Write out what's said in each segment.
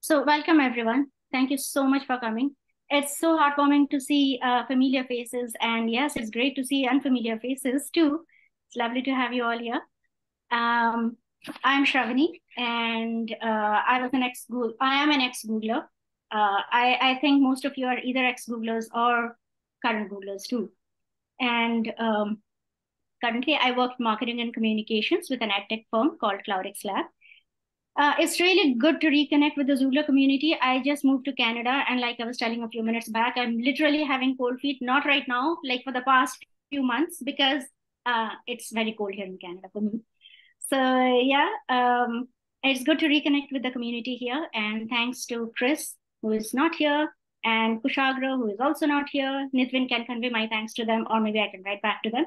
So welcome everyone. Thank you so much for coming. It's so heartwarming to see familiar faces, and yes, it's great to see unfamiliar faces too. It's lovely to have you all here. Um, I'm Shravani, and I am an ex-Googler. I think most of you are either ex-Googlers or current Googlers too. And currently, I work marketing and communications with an edtech firm called CloudX Lab. It's really good to reconnect with the Xoogler community. I just moved to Canada, and like I was telling a few minutes back, I'm literally having cold feet. Not right now, like for the past few months, because it's very cold here in Canada for me. So yeah, it's good to reconnect with the community here. And thanks to Chris, who is not here, and Kushagra, who is also not here. Nithwin can convey my thanks to them, or maybe I can write back to them.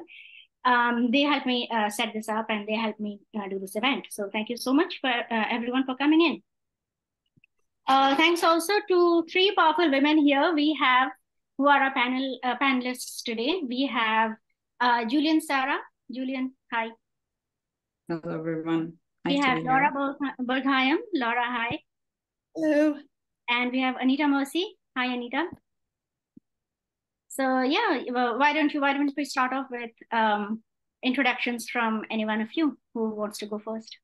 They helped me set this up, and they helped me do this event. So thank you so much for everyone for coming in. Thanks also to three powerful women here. We have who are our panelists today. We have Julian, Sarah. Julian, hi. Hello, everyone. Nice we have Laura Bergheim. Laura, hi. Hello. And we have Anita Mercy. Hi, Anita. So yeah, well, why don't we start off with introductions from any one of you who wants to go first?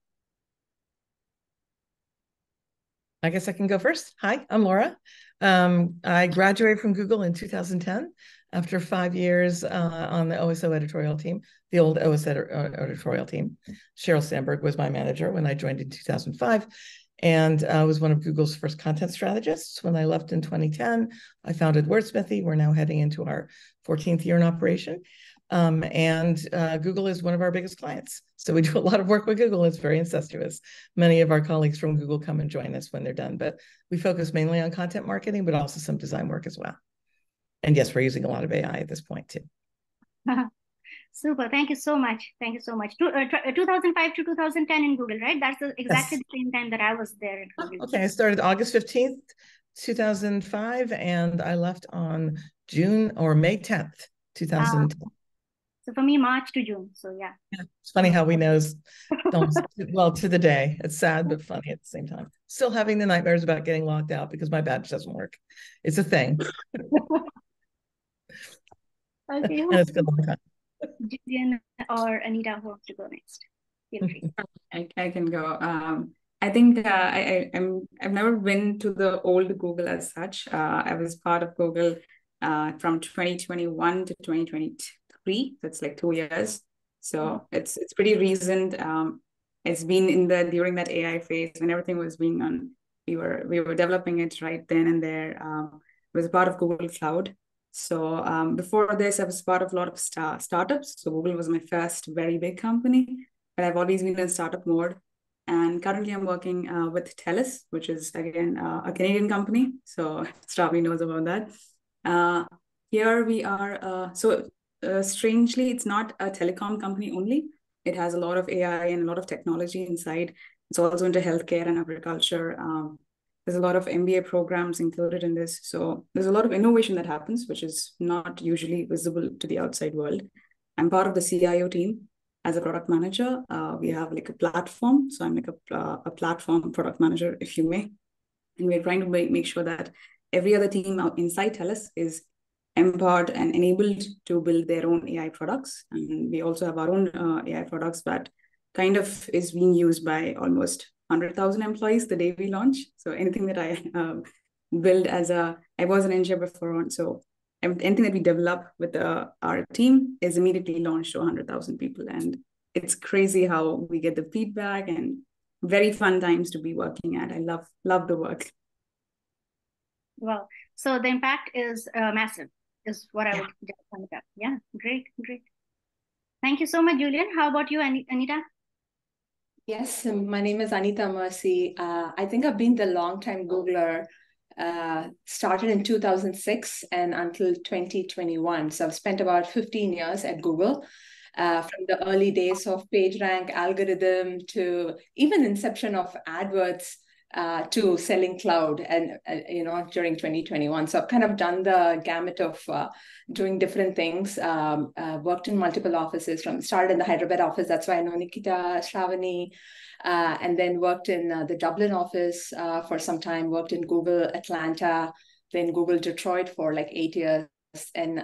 I guess I can go first. Hi, I'm Laura. I graduated from Google in 2010 after 5 years on the OSO editorial team, the old OS editorial team. Sheryl Sandberg was my manager when I joined in 2005. And I was one of Google's first content strategists. When I left in 2010, I founded Wordsmithy. We're now heading into our 14th year in operation. Google is one of our biggest clients. So we do a lot of work with Google. It's very incestuous. Many of our colleagues from Google come and join us when they're done, but we focus mainly on content marketing, but also some design work as well. And yes, we're using a lot of AI at this point too. Super. Thank you so much. Thank you so much. 2005 to 2010 in Google, right? That's exactly the same time that I was there in Google. Okay. I started August 15th, 2005, and I left on May 10th, 2010. So for me, March to June. So yeah. It's funny how we know well to the day. It's sad, but funny at the same time. Still having the nightmares about getting locked out because my badge doesn't work. It's a thing. Okay. And it's been a long time. Julian or Anita, who wants to go next? Feel free. I can go. I think I've never been to the old Google as such. I was part of Google from 2021 to 2023. That's like 2 years. So it's pretty recent. It's been during that AI phase when everything was being on. We were developing it right then and there. It was a part of Google Cloud. So before this, I was part of a lot of startups. So Google was my first very big company, but I've always been in startup mode. And currently I'm working with TELUS, which is, again, a Canadian company. So Stravi knows about that. Here we are. Strangely, it's not a telecom company only. It has a lot of AI and a lot of technology inside. It's also into healthcare and agriculture. There's a lot of MBA programs included in this. So there's a lot of innovation that happens, which is not usually visible to the outside world. I'm part of the CIO team as a product manager. We have like a platform. So I'm like a platform product manager, if you may. And we're trying to make sure that every other team inside TELUS is empowered and enabled to build their own AI products. And we also have our own AI products that kind of is being used by almost 100,000 employees the day we launch. So anything that I build I was an engineer before, so anything that we develop with our team is immediately launched to 100,000 people. And it's crazy how we get the feedback and very fun times to be working at. I love the work. Wow. So the impact is massive, is what I would just sum it up. Yeah, great. Thank you so much, Julian. How about you, Anita? Yes, my name is Anita Mercy. I think I've been the long-time Googler, started in 2006 and until 2021. So I've spent about 15 years at Google, from the early days of PageRank algorithm to even inception of AdWords to selling cloud and during 2021. So I've kind of done the gamut of doing different things. Worked in multiple offices. Started in the Hyderabad office. That's why I know Nikita, Shravani, and then worked in the Dublin office for some time. Worked in Google Atlanta, then Google Detroit for like 8 years. And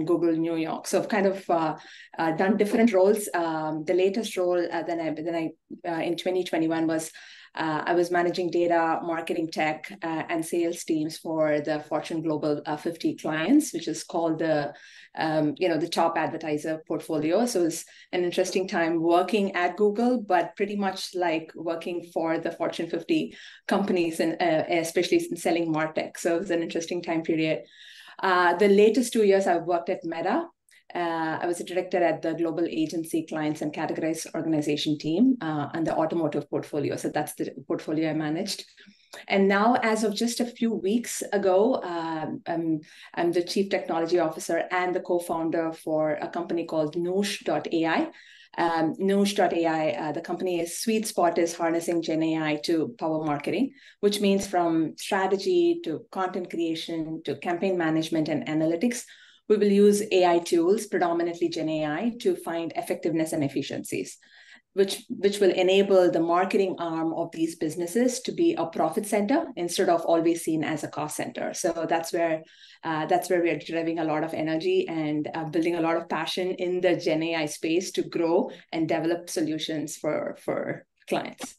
Google New York. So I've kind of done different roles. The latest role then I in 2021 was I was managing data, marketing, tech, and sales teams for the Fortune Global 50 clients, which is called the top advertiser portfolio. So it's an interesting time working at Google, but pretty much like working for the Fortune 50 companies, and especially in selling MarTech. So it was an interesting time period. The latest 2 years I've worked at Meta. I was a director at the global agency clients and categorized organization team and the automotive portfolio. So that's the portfolio I managed. And now, as of just a few weeks ago, I'm the chief technology officer and the co-founder for a company called Noosh.ai. Noosh.ai, the company's sweet spot is harnessing Gen AI to power marketing, which means from strategy to content creation to campaign management and analytics. We will use AI tools, predominantly Gen AI, to find effectiveness and efficiencies, which will enable the marketing arm of these businesses to be a profit center instead of always seen as a cost center. So that's where we are driving a lot of energy and building a lot of passion in the Gen AI space to grow and develop solutions for clients.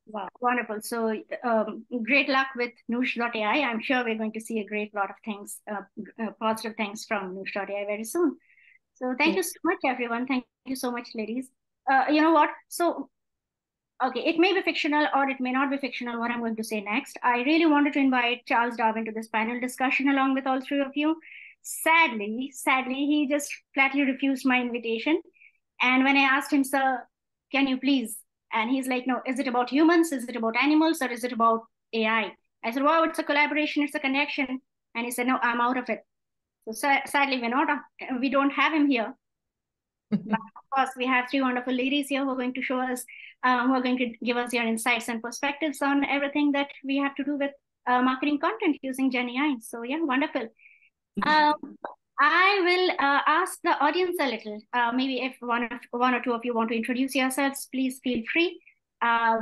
Wow, wonderful. So great luck with Noosh.ai. I'm sure we're going to see a great lot of things, positive things from Noosh.ai very soon. So thank you so much, everyone. Thank you so much, ladies. You know what? So, okay, it may be fictional or it may not be fictional what I'm going to say next. I really wanted to invite Charles Darwin to this panel discussion along with all three of you. Sadly, he just flatly refused my invitation. And when I asked him, sir, can you please? And he's like, no, is it about humans? Is it about animals? Or is it about AI? I said, wow, it's a collaboration. It's a connection. And he said, no, I'm out of it. So sadly, we don't have him here. But of course, we have three wonderful ladies here who are going to show us, who are going to give us their insights and perspectives on everything that we have to do with marketing content using Gen AI. So yeah, wonderful. I will ask the audience a little. Maybe if one or two of you want to introduce yourselves, please feel free.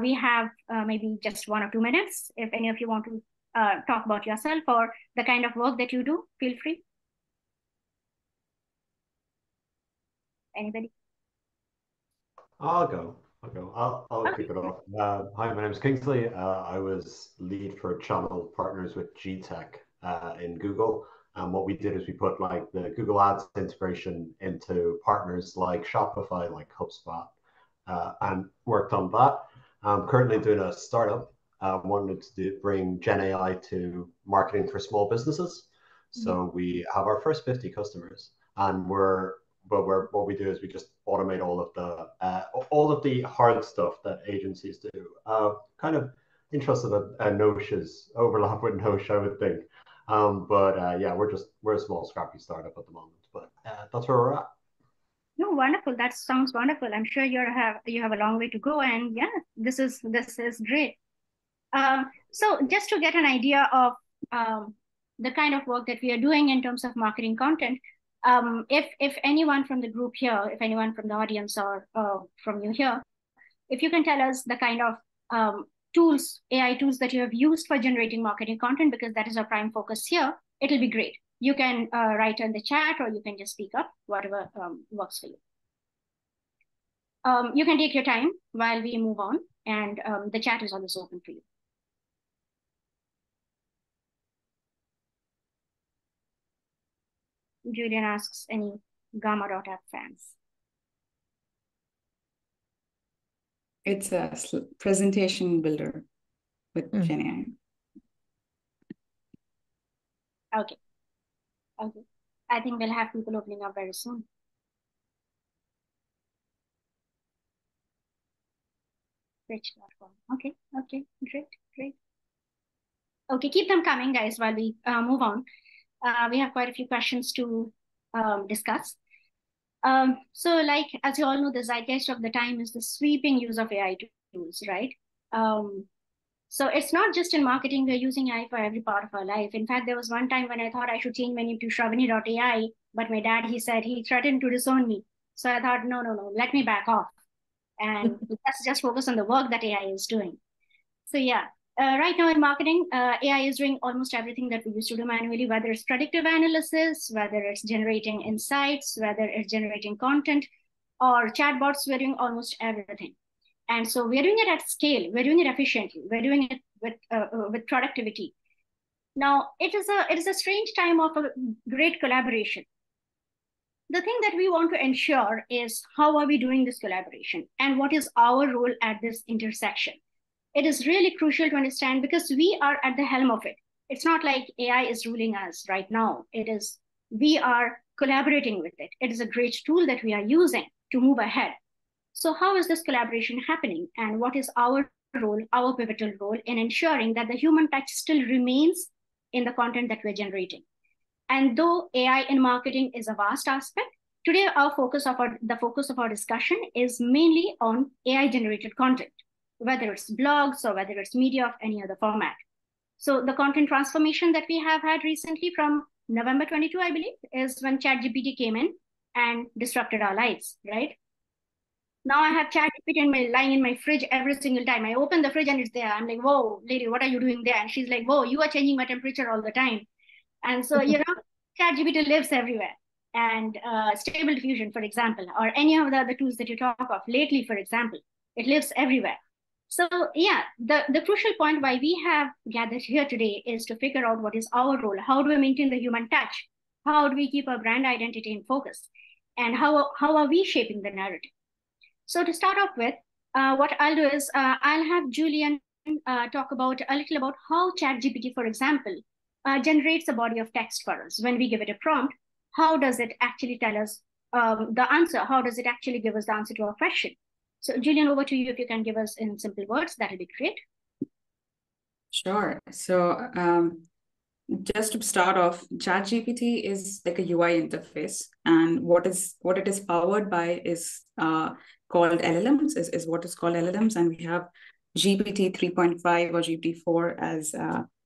We have maybe just 1 or 2 minutes. If any of you want to talk about yourself or the kind of work that you do, feel free. Anybody? I'll go. I'll kick it off. Hi, my name is Kingsley. I was lead for channel partners with GTech in Google. And what we did is we put like the Google Ads integration into partners like Shopify, like HubSpot, and worked on that. I'm currently doing a startup. Wanted to bring Gen AI to marketing for small businesses. So we have our first 50 customers, and what we do is we just automate all of the hard stuff that agencies do. Kind of interested in Nosh's overlap with Nosh, I would think. Yeah, we're a small scrappy startup at the moment, but that's where we're at. No, wonderful. That sounds wonderful. I'm sure you have a long way to go, and yeah, this is great. So just to get an idea of the kind of work that we are doing in terms of marketing content, if anyone from the group here, if anyone from the audience or from you here, if you can tell us the kind of tools, AI tools that you have used for generating marketing content, because that is our prime focus here, it'll be great. You can write in the chat or you can just speak up, whatever works for you. You can take your time while we move on, and the chat is always open for you. Julian asks, any Gamma.app fans? It's a presentation builder with Gen AI. Okay. I think we'll have people opening up very soon. Rich.com. Okay, great. Okay, keep them coming, guys, while we move on. We have quite a few questions to discuss. So like, as you all know, the zeitgeist of the time is the sweeping use of AI tools, right? So it's not just in marketing, we're using AI for every part of our life. In fact, there was one time when I thought I should change my name to Shravani.ai, but my dad, he threatened to disown me. So I thought, no, let me back off. And let's just focus on the work that AI is doing. So yeah, right now in marketing, AI is doing almost everything that we used to do manually, whether it's predictive analysis, whether it's generating insights, whether it's generating content, or chatbots, we're doing almost everything. And so we're doing it at scale, we're doing it efficiently, we're doing it with productivity. Now, it is a strange time of a great collaboration. The thing that we want to ensure is how are we doing this collaboration and what is our role at this intersection? It is really crucial to understand because we are at the helm of it. It's not like AI is ruling us right now. We are collaborating with it. It is a great tool that we are using to move ahead. So how is this collaboration happening? And what is our role, our pivotal role in ensuring that the human touch still remains in the content that we're generating? And though AI in marketing is a vast aspect, today the focus of our discussion is mainly on AI generated content, whether it's blogs or whether it's media of any other format. So the content transformation that we have had recently from November 22, I believe, is when ChatGPT came in and disrupted our lives, right? Now I have ChatGPT lying in my fridge every single time. I open the fridge and it's there. I'm like, whoa, lady, what are you doing there? And she's like, whoa, you are changing my temperature all the time. And so, ChatGPT lives everywhere. And Stable Diffusion, for example, or any of the other tools that you talk of lately, for example, it lives everywhere. So yeah, the crucial point why we have gathered here today is to figure out what is our role. How do we maintain the human touch? How do we keep our brand identity in focus? And how are we shaping the narrative? So to start off with, what I'll do is I'll have Julian talk about a little about how ChatGPT, for example, generates a body of text for us. When we give it a prompt, how does it actually tell us the answer? How does it actually give us the answer to our question? So Julian, over to you. If you can give us in simple words, that would be great. Sure. So just to start off, ChatGPT is like a UI interface, and what it is powered by is called LLMs, is what is called LLMs, and we have GPT 3.5 or GPT-4 as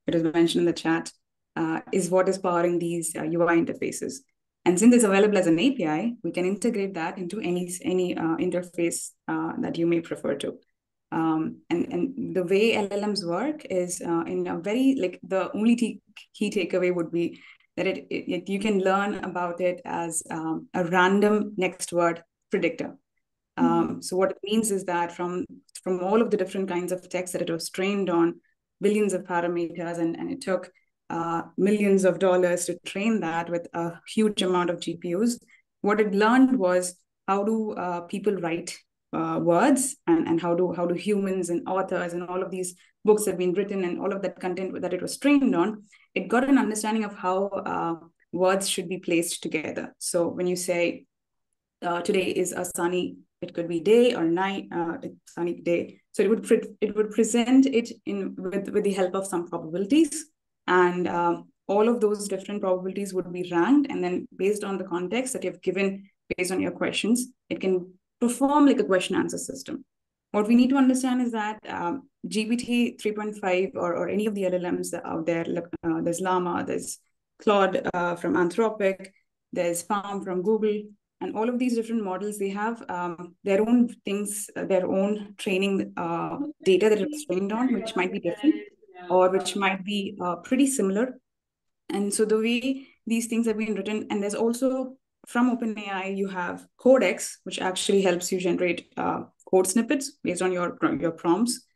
it is mentioned in the chat, is what is powering these UI interfaces. And since it's available as an API, we can integrate that into any interface that you may prefer to. And the way LLMs work is in a very, like, the only key takeaway would be that you can learn about it as a random next word predictor. So what it means is that from all of the different kinds of text that it was trained on, billions of parameters, and it took millions of dollars to train that with a huge amount of GPUs. What it learned was how do people write words, and how do humans and authors and all of these books have been written, and all of that content that it was trained on. It got an understanding of how words should be placed together. So when you say today is a sunny, it could be day or night, sunny day. So it would present it with the help of some probabilities, and all of those different probabilities would be ranked, and then based on the context that you've given, based on your questions, it can perform like a question answer system. What we need to understand is that GPT 3.5 or any of the LLMs that are out there, there's Llama, there's Claude from Anthropic, there's Palm from Google, and all of these different models, they have their own things, their own training data that it's trained on, which might be different or which might be pretty similar. And so the way these things have been written, and there's also from OpenAI, you have Codex, which actually helps you generate code snippets based on your prompts.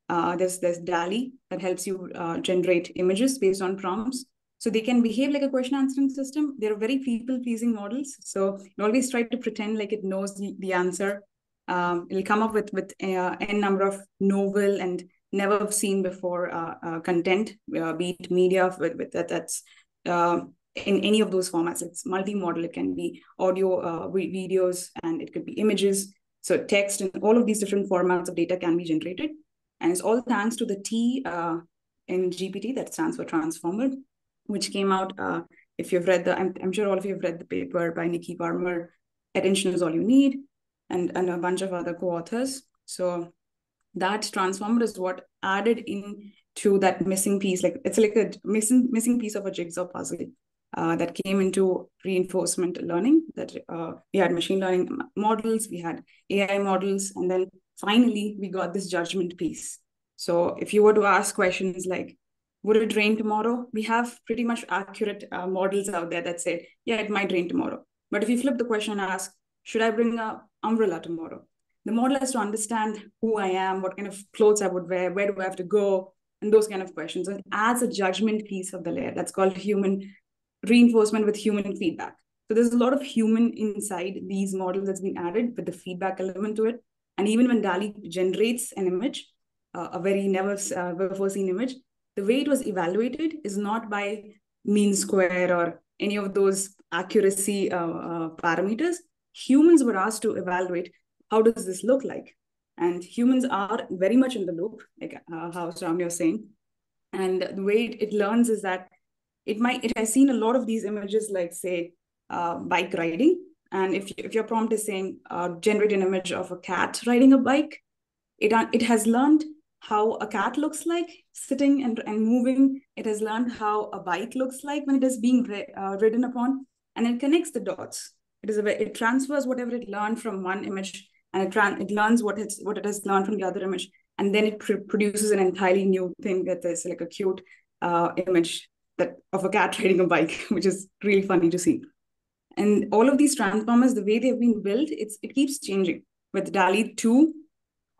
There's DALL-E that helps you generate images based on prompts. So they can behave like a question answering system. They're very people-pleasing models. So it always try to pretend like it knows the answer. It'll come up with n number of novel and never seen before content, be it media that's in any of those formats. It's multi-modal. It can be audio, videos, and it could be images. So text and all of these different formats of data can be generated. And it's all thanks to the T in GPT, that stands for transformer, which came out, if you've read I'm sure all of you have read the paper by Nikki Parmer, Attention is All You Need, and a bunch of other co-authors. So that transformer is what added in to that missing piece. Like it's like a missing piece of a jigsaw puzzle that came into reinforcement learning. That we had machine learning models, we had AI models, and then finally we got this judgment piece. So if you were to ask questions like, would it rain tomorrow? We have pretty much accurate models out there that say, yeah, it might rain tomorrow. But if you flip the question and ask, should I bring an umbrella tomorrow? The model has to understand who I am, what kind of clothes I would wear, where do I have to go, and those kind of questions. And it adds a judgment piece of the layer. That's called human reinforcement with human feedback. So there's a lot of human inside these models that's been added with the feedback element to it. And even when DALL-E generates an image, a very never before seen image, the way it was evaluated is not by mean square or any of those accuracy parameters. Humans were asked to evaluate, how does this look like? And humans are very much in the loop, like how Ramya was saying. And the way it learns is that it has seen a lot of these images, like say bike riding. And if your prompt is saying generate an image of a cat riding a bike, it has learned how a cat looks like sitting and moving. It has learned how a bike looks like when it is being ridden upon, and it connects the dots. It transfers whatever it learned from one image, and it learns what it has learned from the other image, and then it produces an entirely new thing that is like a cute image of a cat riding a bike, which is really funny to see. And all of these transformers, the way they've been built, it keeps changing. With DALL-E 2,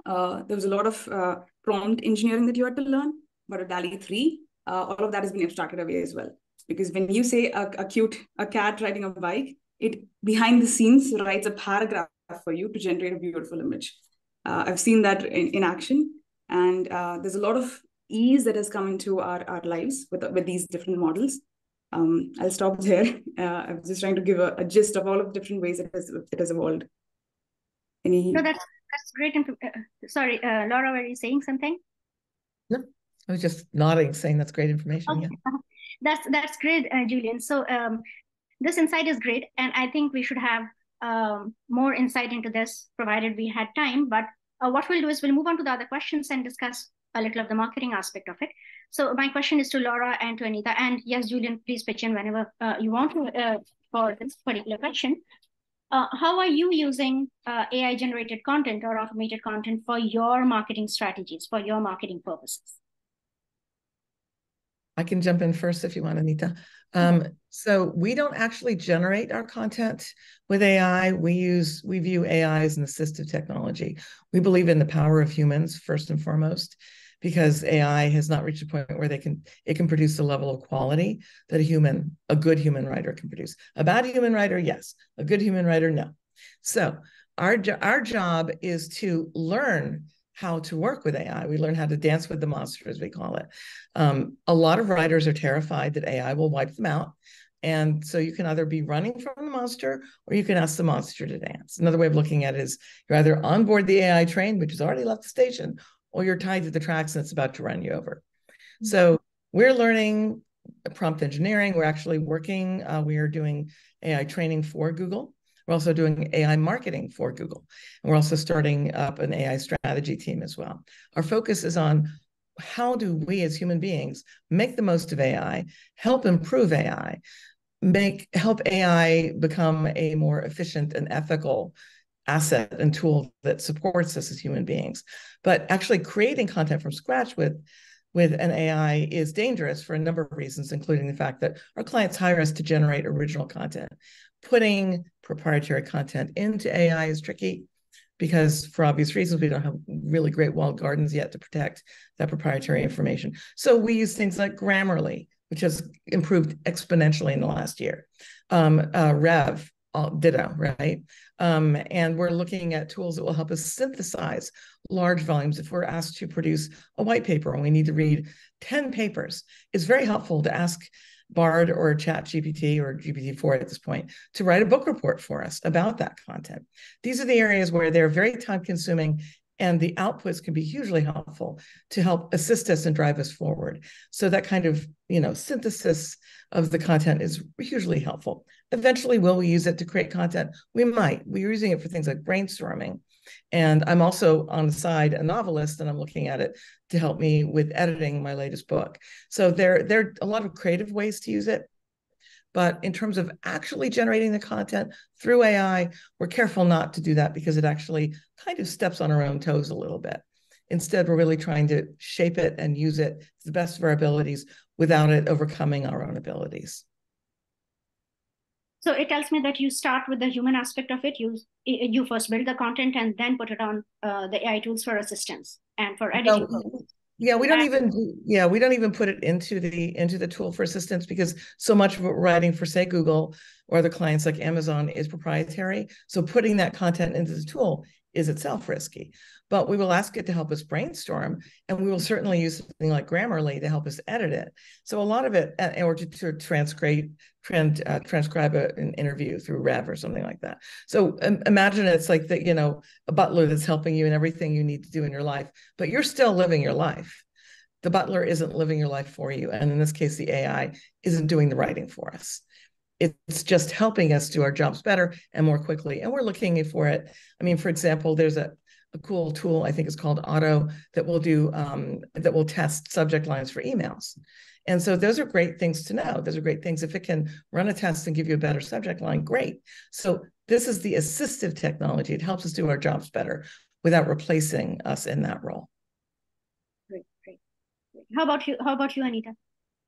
there was a lot of prompt engineering that you had to learn, but with DALL-E 3, all of that has been abstracted away as well. Because when you say a cat riding a bike, it behind the scenes writes a paragraph for you to generate a beautiful image. I've seen that in action, and there's a lot of ease that has come into our lives with these different models. I'll stop there. I'm just trying to give a gist of all of the different ways it has evolved. No, that's great. Sorry, Laura, were you saying something? No, I was just nodding, saying that's great information. Okay. Yeah. That's great, Julian. So this insight is great, and I think we should have more insight into this, provided we had time. But what we'll do is we'll move on to the other questions and discuss a little of the marketing aspect of it. So my question is to Laura and to Anita, and yes, Julian, please pitch in whenever you want to for this particular question. How are you using AI-generated content or automated content for your marketing strategies, for your marketing purposes? I can jump in first if you want, Anita. So we don't actually generate our content with AI. We view AI as an assistive technology. We believe in the power of humans first and foremost, because AI has not reached a point where it can produce the level of quality that a good human writer can produce. A bad human writer, yes. A good human writer, no. So our job is to learn how to work with AI. We learn how to dance with the monster, as we call it. A lot of writers are terrified that AI will wipe them out. And so you can either be running from the monster, or you can ask the monster to dance. Another way of looking at it is you're either on board the AI train, which has already left the station, or you're tied to the tracks and it's about to run you over. So we're learning prompt engineering. We're actually working, we are doing AI training for Google. We're also doing AI marketing for Google. And we're also starting up an AI strategy team as well. Our focus is on how do we as human beings make the most of AI, help improve AI, help AI become a more efficient and ethical asset and tool that supports us as human beings. But actually creating content from scratch with an AI is dangerous for a number of reasons, including the fact that our clients hire us to generate original content. Putting proprietary content into AI is tricky because, for obvious reasons, we don't have really great walled gardens yet to protect that proprietary information. So we use things like Grammarly, which has improved exponentially in the last year. Rev, ditto, right? And we're looking at tools that will help us synthesize large volumes. If we're asked to produce a white paper and we need to read 10 papers, it's very helpful to ask Bard or ChatGPT or GPT-4 at this point to write a book report for us about that content. These are the areas where they're very time consuming, and the outputs can be hugely helpful to help assist us and drive us forward. So that kind of, synthesis of the content is hugely helpful. Eventually, will we use it to create content? We might. We're using it for things like brainstorming. And I'm also on the side a novelist, and I'm looking at it to help me with editing my latest book. So there are a lot of creative ways to use it. But in terms of actually generating the content through AI, we're careful not to do that because it actually kind of steps on our own toes a little bit. Instead, we're really trying to shape it and use it to the best of our abilities without it overcoming our own abilities. So it tells me that you start with the human aspect of it. You first build the content and then put it on the AI tools for assistance and for editing. Yeah, we don't even put it into the tool for assistance because so much of what we're writing for, say, Google or the clients like Amazon is proprietary. So putting that content into the tool is itself risky. But we will ask it to help us brainstorm, and we will certainly use something like Grammarly to help us edit it. So a lot of it, or to transcribe an interview through Rev or something like that. So imagine it's like a butler that's helping you in everything you need to do in your life, but you're still living your life. The butler isn't living your life for you. And in this case, the AI isn't doing the writing for us. It's just helping us do our jobs better and more quickly. And we're looking for it. I mean, for example, there's a cool tool, I think it's called Auto, that will test subject lines for emails. And so those are great things to know. Those are great things. If it can run a test and give you a better subject line, great. So this is the assistive technology. It helps us do our jobs better without replacing us in that role. Great. How about you, Anita?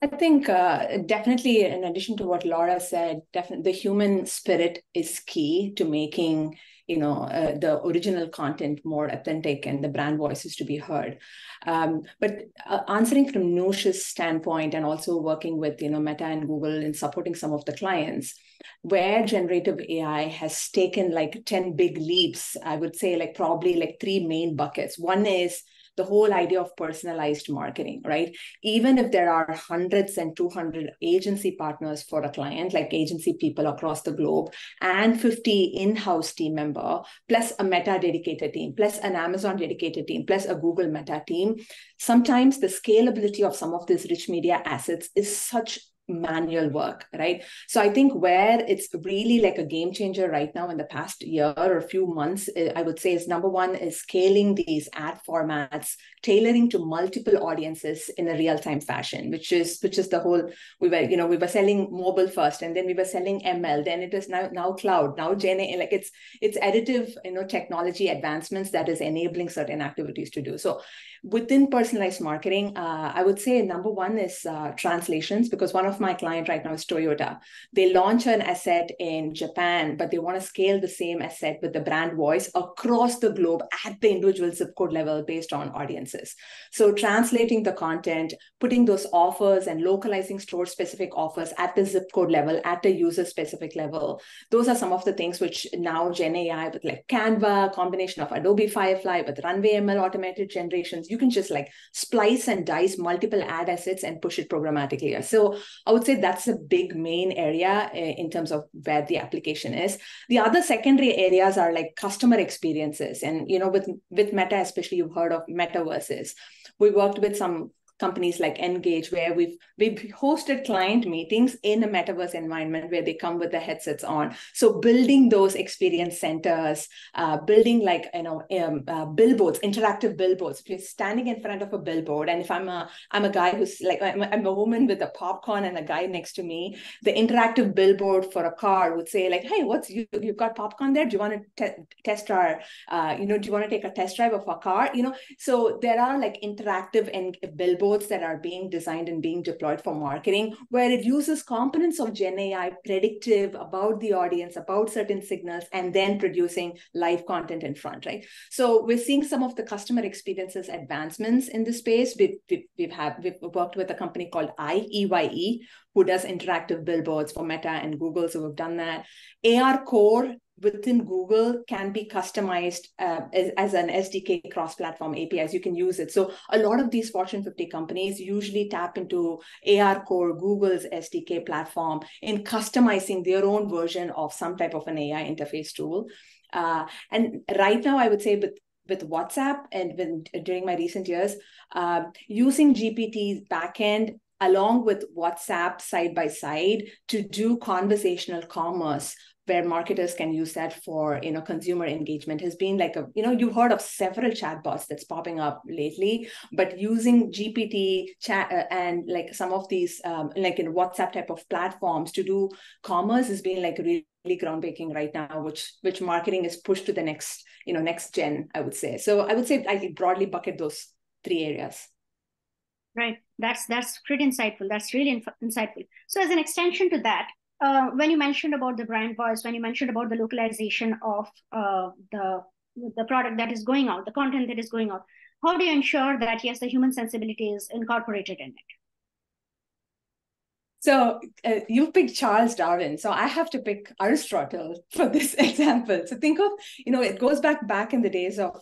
I think definitely, in addition to what Laura said, definitely the human spirit is key to making the original content more authentic and the brand voices to be heard. But answering from Noosh's standpoint and also working with Meta and Google in supporting some of the clients, where generative AI has taken like 10 big leaps, I would say probably 3 main buckets. One is the whole idea of personalized marketing, right? Even if there are hundreds and 200 agency partners for a client, like agency people across the globe, and 50 in-house team member, plus a Meta dedicated team, plus an Amazon dedicated team, plus a Google Meta team, sometimes the scalability of some of these rich media assets is such manual work, right? So I think where it's really like a game changer right now in the past year or a few months, I would say is number one is scaling these ad formats, tailoring to multiple audiences in a real-time fashion, which is the whole, we were selling mobile first, and then we were selling ML, then it is now cloud, now Gen AI, like it's additive, technology advancements that is enabling certain activities to do. So within personalized marketing, I would say number one is translations, because one of my clients right now is Toyota. They launch an asset in Japan, but they want to scale the same asset with the brand voice across the globe at the individual zip code level based on audiences. So translating the content, putting those offers and localizing store-specific offers at the zip code level, at the user-specific level. Those are some of the things which now Gen AI with like Canva, combination of Adobe Firefly with Runway ML automated generations, you can just splice and dice multiple ad assets and push it programmatically. So I would say that's a big main area in terms of where the application is. The other secondary areas are like customer experiences. And, with Meta, especially you've heard of metaverses. We worked with some companies like Engage, where we've hosted client meetings in a metaverse environment where they come with the headsets on. So building those experience centers, building billboards, interactive billboards. If you're standing in front of a billboard, and if I'm a guy who's I'm a woman with a popcorn and a guy next to me, the interactive billboard for a car would say hey, you've got popcorn there? Do you want to test our, do you want to take a test drive of our car? So there are interactive and billboards that are being designed and being deployed for marketing, where it uses components of Gen AI, predictive about the audience, about certain signals, and then producing live content in front, right? So we're seeing some of the customer experiences advancements in this space. We've worked with a company called EYE, who does interactive billboards for Meta and Google, so we've done that. AR Core within Google can be customized as an SDK cross-platform APIs. You can use it. So a lot of these Fortune 50 companies usually tap into AR Core, Google's SDK platform, in customizing their own version of some type of an AI interface tool. And right now, I would say with WhatsApp and during my recent years, using GPT's backend along with WhatsApp side by side to do conversational commerce where marketers can use that for, consumer engagement has been like you've heard of several chatbots that's popping up lately, but using GPT chat and like some of these like in WhatsApp type of platforms to do commerce has been like really groundbreaking right now, which marketing is pushed to the next gen, I would say. So I would say I could broadly bucket those 3 areas. Right. That's pretty insightful. That's really insightful. So as an extension to that, when you mentioned about the brand voice, when you mentioned about the localization of the product that is going out, the content that is going out, how do you ensure that, yes, the human sensibility is incorporated in it? So you picked Charles Darwin. So I have to pick Aristotle for this example. So think of, it goes back in the days of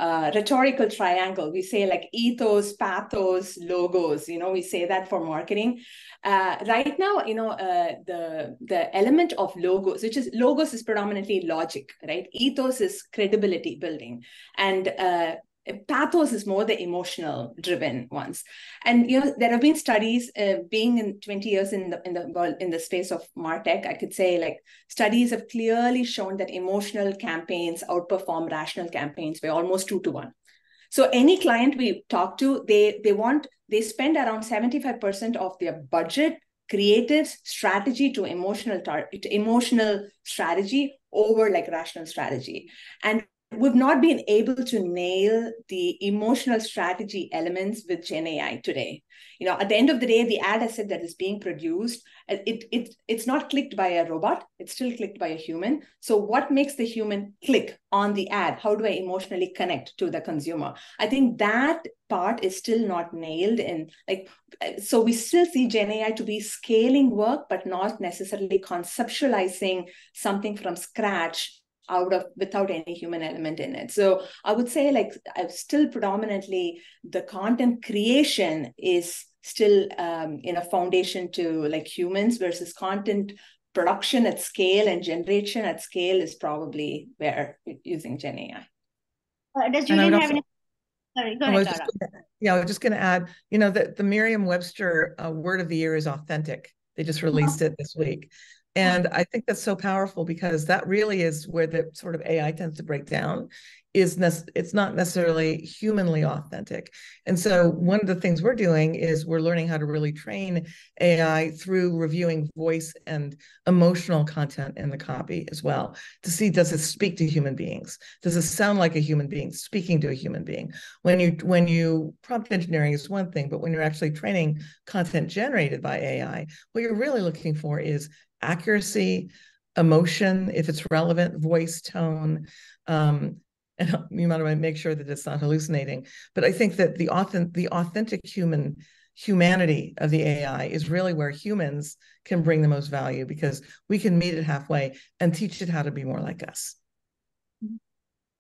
rhetorical triangle. We say like ethos, pathos, logos, we say that for marketing. Right now, the element of logos is predominantly logic, right? Ethos is credibility building. And pathos is more the emotional driven ones. And there have been studies, being in 20 years in the space of martech, I could say like studies have clearly shown that emotional campaigns outperform rational campaigns by almost 2 to 1. So any client we talk to, they spend around 75% of their budget creative strategy to emotional strategy over like rational strategy. And we've not been able to nail the emotional strategy elements with Gen AI today. At the end of the day, the ad asset that is being produced, it's not clicked by a robot, it's still clicked by a human. So what makes the human click on the ad? How do I emotionally connect to the consumer? I think that part is still not nailed. And so we still see Gen AI to be scaling work, but not necessarily conceptualizing something from scratch without any human element in it. So I would say like still predominantly the content creation is still in a foundation to like humans, versus content production at scale and generation at scale is probably where using Gen AI. Does Julian have any? Sorry, go ahead, I was just going to add, that the Merriam-Webster word of the year is authentic. They just released it this week. And I think that's so powerful, because that really is where the sort of AI tends to break down. It's not necessarily humanly authentic. And so one of the things we're doing is we're learning how to really train AI through reviewing voice and emotional content in the copy as well, to see, does it speak to human beings? Does it sound like a human being speaking to a human being? When you prompt engineering is one thing, but when you're actually training content generated by AI, what you're really looking for is accuracy, emotion, if it's relevant, voice, tone, and you might want to make sure that it's not hallucinating. But I think that the authentic humanity of the AI is really where humans can bring the most value, because we can meet it halfway and teach it how to be more like us.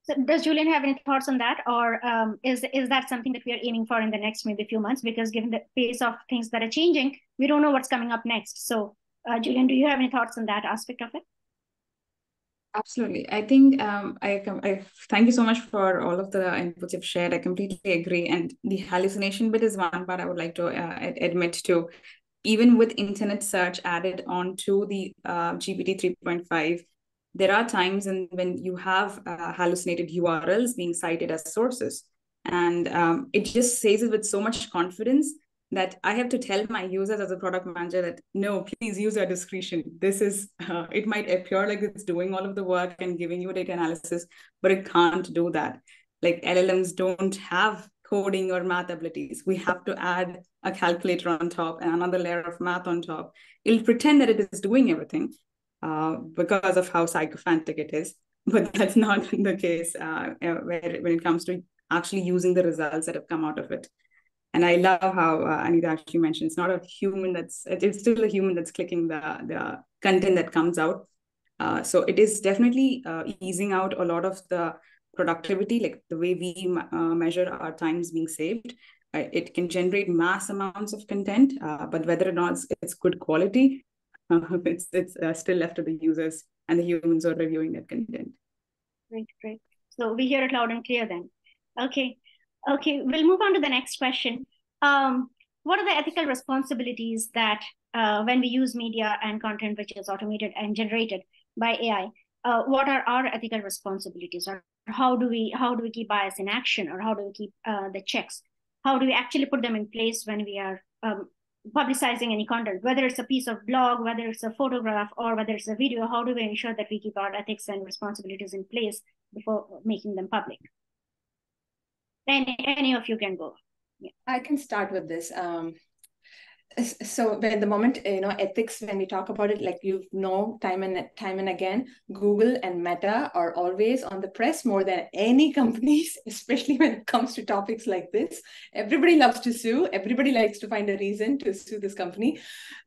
So does Julian have any thoughts on that, or is that something that we are aiming for in the next maybe few months? Because given the pace of things that are changing, we don't know what's coming up next. So Julian, do you have any thoughts on that aspect of it? Absolutely. I think I thank you so much for all of the inputs you've shared. I completely agree. And the hallucination bit is one part I would like to admit to. Even with internet search added on to the GPT 3.5, there are times when you have hallucinated URLs being cited as sources. And it just says it with so much confidence that I have to tell my users as a product manager that, no, please use your discretion. This is, it might appear like it's doing all of the work and giving you data analysis, but it can't do that. Like LLMs don't have coding or math abilities. We have to add a calculator on top and another layer of math on top. It'll pretend that it is doing everything because of how sycophantic it is, but that's not the case when it comes to actually using the results that have come out of it. And I love how Anita actually mentioned it's not a human it's still a human that's clicking the content that comes out. So it is definitely easing out a lot of the productivity, like the way we measure our times being saved. It can generate mass amounts of content, but whether or not it's good quality, it's still left to the users and the humans who are reviewing that content. Great. So we hear it loud and clear then. Okay, we'll move on to the next question. What are the ethical responsibilities that when we use media and content which is automated and generated, by AI, what are our ethical responsibilities, or how do we keep bias in action, or how do we keep the checks? How do we actually put them in place when we are publicizing any content, whether it's a piece of blog, whether it's a photograph, or whether it's a video? How do we ensure that we keep our ethics and responsibilities in place before making them public? Any of you can go. Yeah. I can start with this. So when the moment, ethics, when we talk about it, like, time and again, Google and Meta are always on the press more than any companies, especially when it comes to topics like this. Everybody loves to sue. Everybody likes to find a reason to sue this company.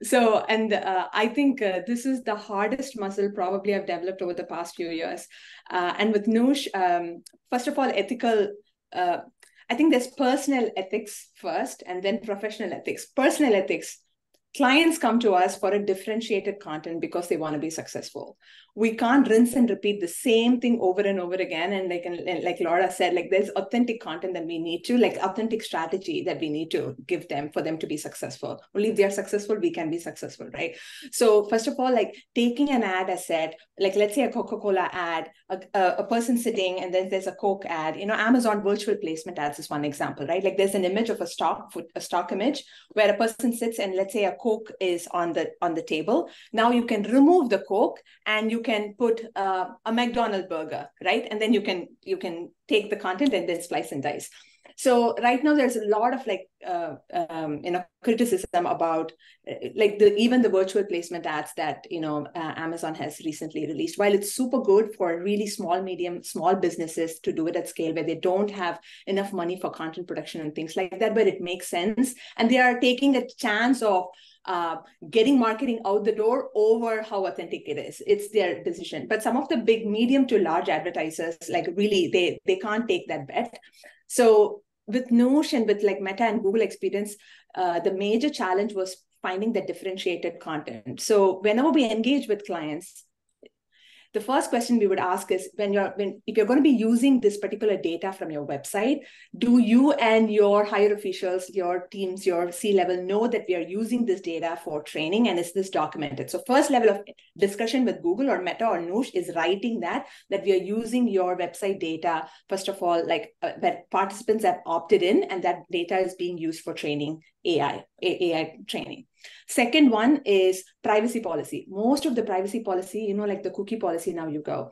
So, and I think this is the hardest muscle probably I've developed over the past few years. And with Noosh, first of all, ethical, I think there's personal ethics first and then professional ethics. Personal ethics, clients come to us for a differentiated content because they want to be successful. We can't rinse and repeat the same thing over and over again. And like Laura said, like, there's authentic content that we need to, like, authentic strategy that we need to give them for them to be successful. Only if they are successful, we can be successful, right? So first of all, like, taking an ad asset, like, let's say a Coca-Cola ad, a person sitting, and then there's a Coke ad. Amazon virtual placement ads is one example, right? Like, there's an image of a stock image where a person sits, and let's say a Coke is on the table. Now you can remove the Coke and you can put a McDonald's burger, right? And then you can take the content and then slice and dice. So right now there's a lot of criticism about even the virtual placement ads that Amazon has recently released. While it's super good for really small businesses to do it at scale where they don't have enough money for content production and things like that, but it makes sense, and they are taking a chance of getting marketing out the door over how authentic it is. It's their decision. But some of the big medium to large advertisers, like, really, they can't take that bet. So with Noosh and with like Meta and Google experience, the major challenge was finding the differentiated content. So whenever we engage with clients, the first question we would ask is, if you're going to be using this particular data from your website, do you and your higher officials, your teams, your C-level know that we are using this data for training, and is this documented? So first level of discussion with Google or Meta or Noosh is writing that we are using your website data, first of all, that participants have opted in, and that data is being used for training AI training. Second one is privacy policy. Most of the privacy policy, like the cookie policy now you go,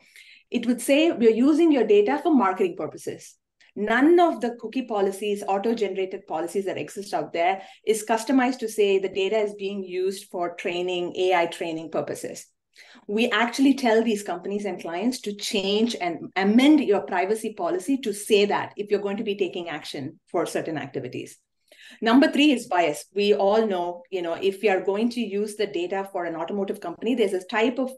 it would say we're using your data for marketing purposes. None of the cookie policies, auto-generated policies that exist out there is customized to say the data is being used for training, AI training purposes. We actually tell these companies and clients to change and amend your privacy policy to say that if you're going to be taking action for certain activities. Number 3 is bias. We all know, if we are going to use the data for an automotive company, there's a type of,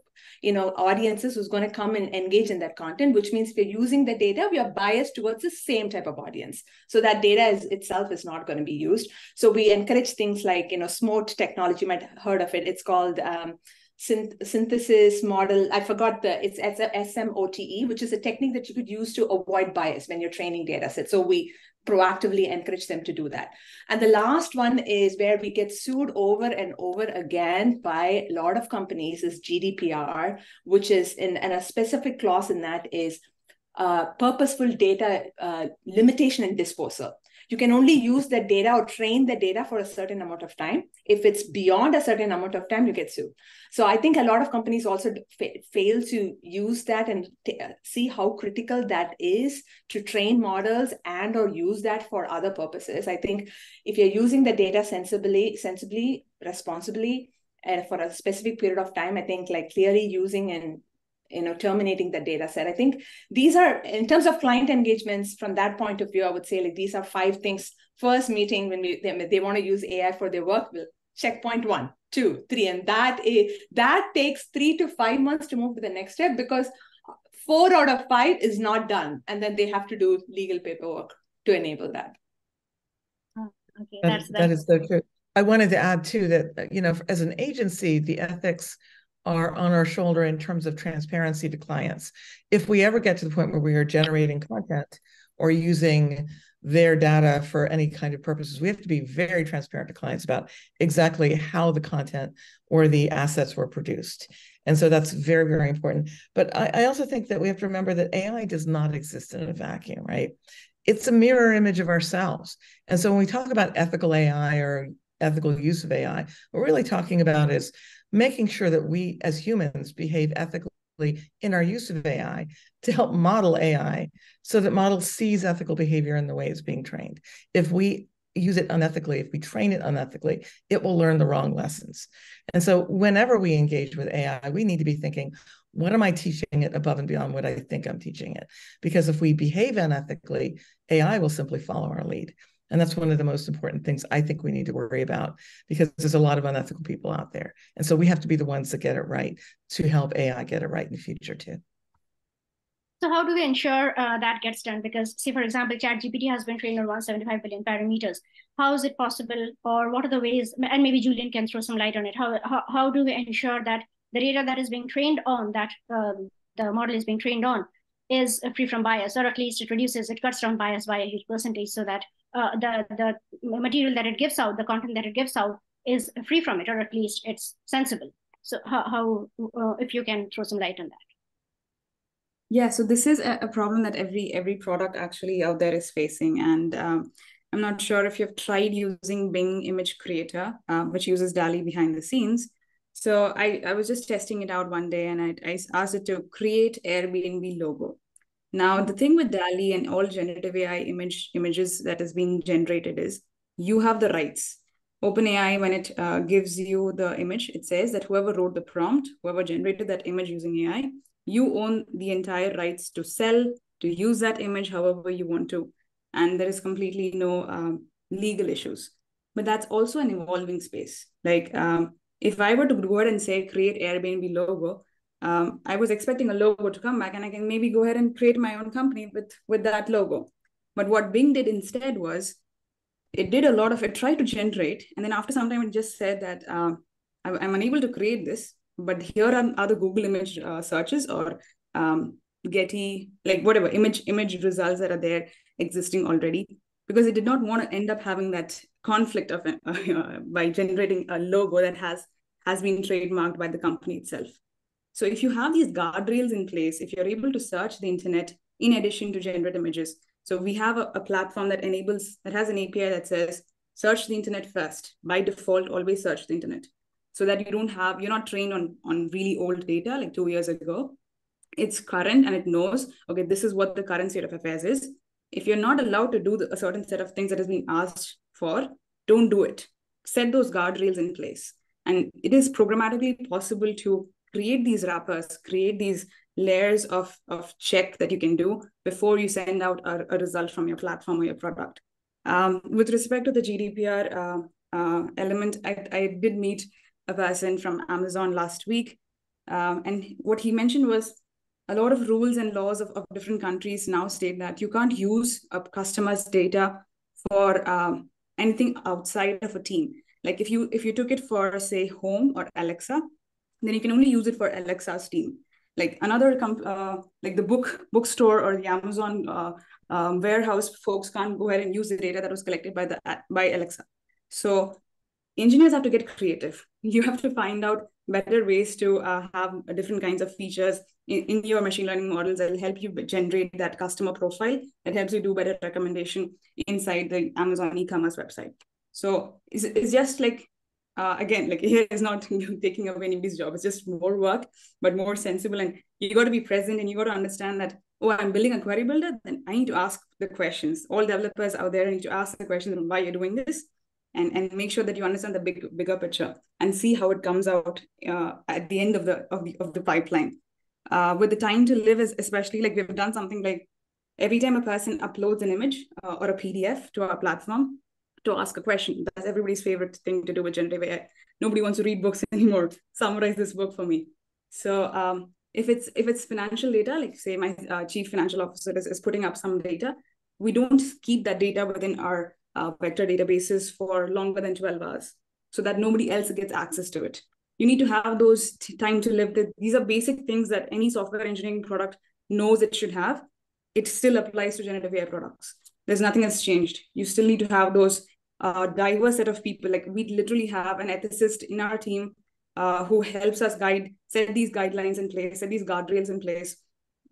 audiences who's going to come and engage in that content, which means if you're using the data, we are biased towards the same type of audience. So that data itself is not going to be used. So we encourage things like, SMOTE technology, you might have heard of it. It's called synthesis model. I forgot it's SMOTE, which is a technique that you could use to avoid bias when you're training data sets. So we proactively encourage them to do that. And the last one is where we get sued over and over again by a lot of companies is GDPR, which is and a specific clause in that is purposeful data limitation and disposal. You can only use the data or train the data for a certain amount of time. If it's beyond a certain amount of time, you get sued. So I think a lot of companies also fail to use that and see how critical that is to train models and or use that for other purposes. I think if you're using the data sensibly, responsibly, and for a specific period of time, I think like clearly using and terminating the data set. I think these are, in terms of client engagements, from that point of view, I would say like these are 5 things. First meeting, when they want to use AI for their work, we'll checkpoint 1, 2, 3, and that takes 3 to 5 months to move to the next step because 4 out of 5 is not done, and then they have to do legal paperwork to enable that. Okay, that is so true. I wanted to add too that as an agency, the ethics are on our shoulder in terms of transparency to clients. If we ever get to the point where we are generating content or using their data for any kind of purposes. We have to be very transparent to clients about exactly how the content or the assets were produced. And so that's very, very important. But I also think that we have to remember that AI does not exist in a vacuum, right? It's a mirror image of ourselves. And so when we talk about ethical AI or ethical use of AI, what we're really talking about is making sure that we as humans behave ethically in our use of AI to help model AI so that model sees ethical behavior in the way it's being trained. If we use it unethically, if we train it unethically, it will learn the wrong lessons. And so whenever we engage with AI, we need to be thinking, what am I teaching it above and beyond what I think I'm teaching it? Because if we behave unethically, AI will simply follow our lead. And that's one of the most important things I think we need to worry about, because there's a lot of unethical people out there. And so we have to be the ones that get it right to help AI get it right in the future too. So how do we ensure that gets done? Because, say, for example, ChatGPT has been trained on 175 billion parameters. How is it possible, or what are the ways, and maybe Julian can throw some light on it, how do we ensure that the data that is being trained on, that the model is being trained on, is free from bias, or at least it cuts down bias by a huge percentage, so that the material that it gives out, the content that it gives out, is free from it, or at least it's sensible. So how if you can throw some light on that. Yeah, so this is a problem that every product actually out there is facing. And I'm not sure if you've tried using Bing Image Creator, which uses DALL-E behind the scenes. So I was just testing it out one day, and I asked it to create Airbnb logo. Now, the thing with DALL-E and all generative AI images that is being generated is you have the rights. OpenAI, when it gives you the image, it says that whoever wrote the prompt, whoever generated that image using AI, you own the entire rights to sell, to use that image however you want to. And there is completely no legal issues. But that's also an evolving space. Like if I were to go ahead and say, create Airbnb logo, I was expecting a logo to come back, and I can maybe go ahead and create my own company with that logo. But what Bing did instead was, it tried to generate, and then after some time it just said that I'm unable to create this, but here are the Google image searches, or Getty, like whatever image results that are there existing already, because it did not want to end up having that conflict of by generating a logo that has been trademarked by the company itself. So if you have these guardrails in place, if you're able to search the internet in addition to generate images, so we have a platform that has an API that says, search the internet first. By default, always search the internet, so that you're not trained on really old data like 2 years ago. It's current, and it knows, okay, this is what the current state of affairs is. If you're not allowed to do a certain set of things that is being asked for, don't do it. Set those guardrails in place. And it is programmatically possible to create these wrappers, create these layers of check that you can do before you send out a result from your platform or your product. With respect to the GDPR element, I did meet a person from Amazon last week. And what he mentioned was, a lot of rules and laws of different countries now state that you can't use a customer's data for anything outside of a team. Like if you took it for, say, Home or Alexa, then you can only use it for Alexa's team. Like another like the bookstore or the Amazon warehouse folks can't go ahead and use the data that was collected by Alexa. So engineers have to get creative. You have to find out better ways to have different kinds of features in your machine learning models that will help you generate that customer profile that helps you do better recommendation inside the Amazon e-commerce website. So it's just like, again, like here is not taking away anybody's job. It's just more work, but more sensible. And you got to be present, and you got to understand that, oh, I'm building a query builder, then I need to ask the questions. All developers out there need to ask the questions on why you're doing this, and make sure that you understand the bigger picture and see how it comes out at the end of the pipeline. With the time to live, is especially like we've done something like every time a person uploads an image or a PDF to our platform to ask a question. That's everybody's favorite thing to do with generative AI. Nobody wants to read books anymore. Summarize this book for me. So if it's financial data, like say my chief financial officer is putting up some data, we don't keep that data within our vector databases for longer than 12 hours so that nobody else gets access to it. You need to have those time to live. These are basic things that any software engineering product knows it should have. It still applies to generative AI products. There's nothing that's changed. You still need to have those diverse set of people. Like we literally have an ethicist in our team who helps us set these guidelines in place, set these guardrails in place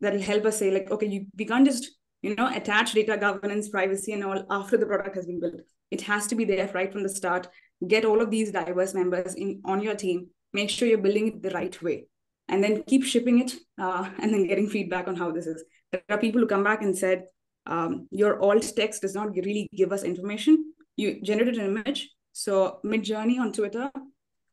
that'll help us say like, okay, we can't just, attach data governance, privacy and all after the product has been built. It has to be there right from the start. Get all of these diverse members on your team. Make sure you're building it the right way. And then keep shipping it and then getting feedback on how this is. There are people who come back and said, your alt text does not really give us information. You generated an image. So Midjourney on Twitter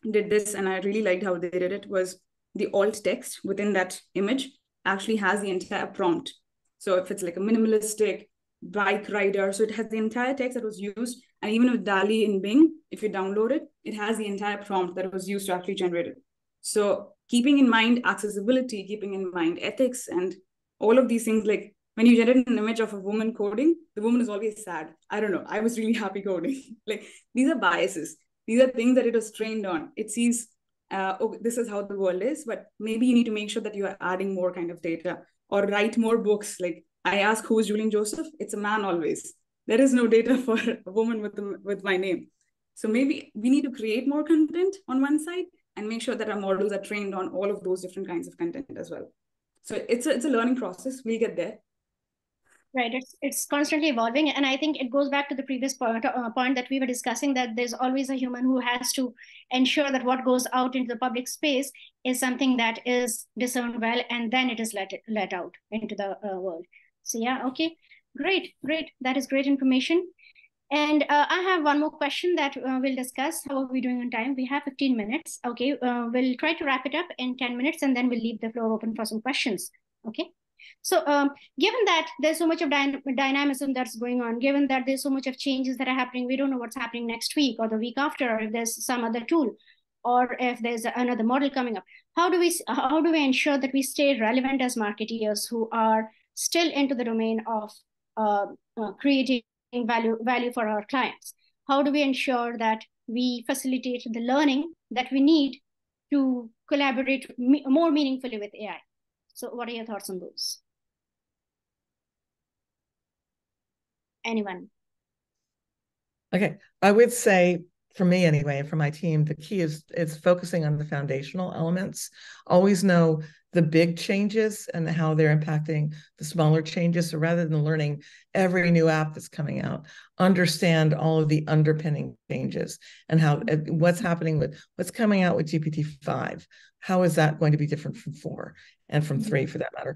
did this, and I really liked how they did it, was the alt text within that image actually has the entire prompt. So if it's like a minimalistic bike rider, so it has the entire text that was used. And even with DALL-E in Bing, if you download it, it has the entire prompt that was used to actually generate it. So keeping in mind accessibility, keeping in mind ethics, and all of these things, like when you generate an image of a woman coding, the woman is always sad. I don't know. I was really happy coding. Like these are biases. These are things that it was trained on. It sees, this is how the world is, but maybe you need to make sure that you are adding more kind of data or write more books. Like I ask, who is Julian Joseph? It's a man always. There is no data for a woman with my name. So maybe we need to create more content on one side and make sure that our models are trained on all of those different kinds of content as well. So it's a learning process. We'll get there. Right, it's constantly evolving, and I think it goes back to the previous point that we were discussing, that there's always a human who has to ensure that what goes out into the public space is something that is discerned well, and then it is let out into the world. So yeah, okay, great. That is great information. And I have one more question that we'll discuss. How are we doing on time? We have 15 minutes. Okay, we'll try to wrap it up in 10 minutes, and then we'll leave the floor open for some questions. Okay. So given that there's so much of dynamism that's going on, given that there's so much of changes that are happening, we don't know what's happening next week or the week after, or if there's some other tool, or if there's another model coming up. How do we ensure that we stay relevant as marketeers who are still into the domain of creating value for our clients? How do we ensure that we facilitate the learning that we need to collaborate more meaningfully with AI? So what are your thoughts on those? Anyone? Okay, I would say, for me anyway, and for my team, the key is focusing on the foundational elements. Always know the big changes and how they're impacting the smaller changes. So rather than learning every new app that's coming out, understand all of the underpinning changes and what's happening with what's coming out with GPT-5. How is that going to be different from 4 and from 3 for that matter?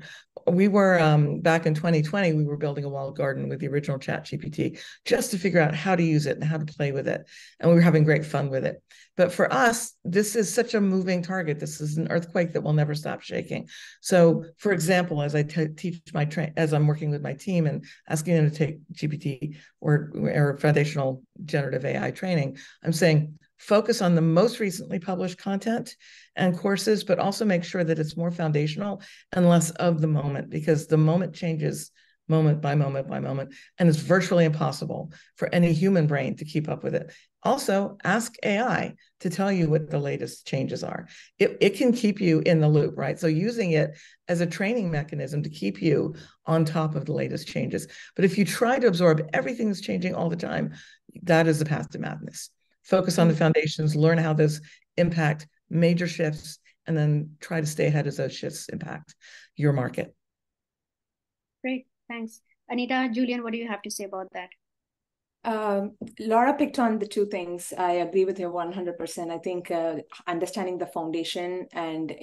We were, back in 2020, we were building a walled garden with the original ChatGPT just to figure out how to use it and how to play with it. And we were having great fun with it. But for us, this is such a moving target. This is an earthquake that will never stop shaking. So for example, as I teach as I'm working with my team and asking them to take GPT or foundational generative AI training, I'm saying, focus on the most recently published content and courses, but also make sure that it's more foundational and less of the moment, because the moment changes moment by moment by moment, and it's virtually impossible for any human brain to keep up with it. Also, ask AI to tell you what the latest changes are. It can keep you in the loop, right? So using it as a training mechanism to keep you on top of the latest changes. But if you try to absorb everything that's changing all the time, that is the path to madness. Focus on the foundations, learn how those impact major shifts, and then try to stay ahead as those shifts impact your market. Great, thanks. Anita, Julian, what do you have to say about that? Laura picked on the two things. I agree with her 100%. I think understanding the foundation and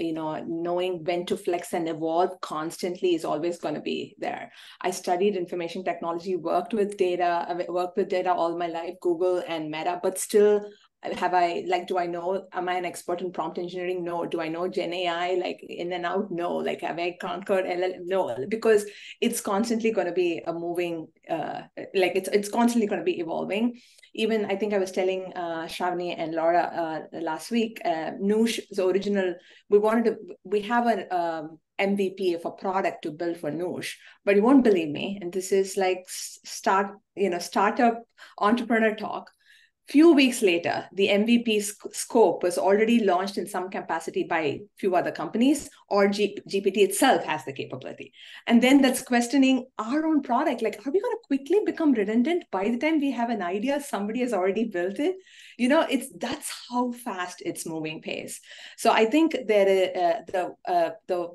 knowing when to flex and evolve constantly is always going to be there. I studied information technology, worked with data. I've worked with data all my life, Google and Meta, but still am I an expert in prompt engineering? No. Do I know Gen AI like in and out? No. Like, have I conquered LLM? No, because it's constantly going to be a moving, it's constantly going to be evolving. Even I think I was telling Shravani and Laura last week, Noosh, the original, we have an MVP of a product to build for Noosh, but you won't believe me. And this is like startup entrepreneur talk. Few weeks later, the MVP scope was already launched in some capacity by a few other companies, or GPT itself has the capability. And then that's questioning our own product. Like, are we going to quickly become redundant by the time we have an idea, somebody has already built it? That's how fast it's moving pace. So I think there the